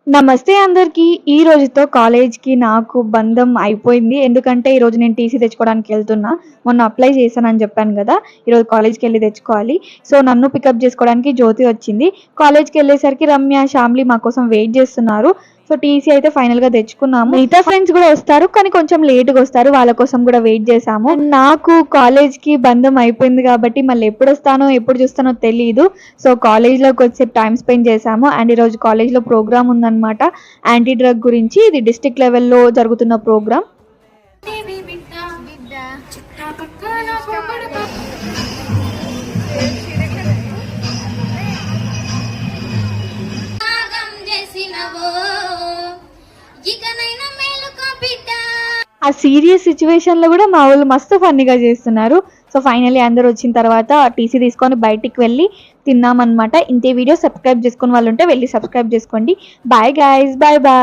నమస్తే అందరికీ. ఈ రోజుతో కాలేజ్‌కి నాకు బంధం అయిపోయింది. ఎందుకంటే ఈరోజు నేను టీసీ తెచ్చుకోవడానికి వెళ్తున్నా. మొన్న అప్లై చేశానని చెప్పాను గదా! ఈరోజు కాలేజ్‌కెళ్ళి తెచ్చుకోవాలి. సో, నన్ను పికప్ చేసుకోవడానికి జ్యోతి వచ్చింది. కాలేజ్‌కెళ్ళేసరికి రమ్య, శ్యామ్లి మా కోసం వెయిట్ చేస్తున్నారు. సో, టీసీ అయితే ఫైనల్‌గా తెచ్చుకున్నాము. మిగతా ఫ్రెండ్స్ గూడా వస్తారు. కానీ కొంచెం లేట్‌గా వస్తారు. వాళ్ళ కోసం గూడా వెయిట్ చేశాము. నాకు కాలేజ్‌కి బంధం అయిపోయింది కాబట్టి మళ్ళీ ఎప్పుడొస్తానో, ఎప్పుడు చూస్తానో తెలీదు. సో, కాలేజ్‌లో కొద్దిసేపు టైమ్ స్పెండ్ చేశాము. అండ్ ఈరోజు కాలేజ్‌లో ప్రోగ్రామ్ ఉందన్నమాట. యాంటీ డ్రగ్ గురించి. ఇది డిస్ట్రిక్ట్ లెవెల్‌లో జరుగుతున్న ప్రోగ్రామ్. ఆ సీరియస్ సిచ్యువేషన్‌లో గూడా మా వోళ్ళు మస్తు ఫన్నీగా చేస్తున్నారు. సో, ఫైనల్లీ అందరూ వచ్చిన తర్వాత టీసీ తీసుకొని బయటికి వెళ్ళి తిన్నామన్నమాట. ఇంతే వీడియో. సబ్స్క్రైబ్ చేసుకోని వాళ్ళుంటే వెళ్లి సబ్స్క్రైబ్ చేసుకోండి. Bye guys. Bye bye.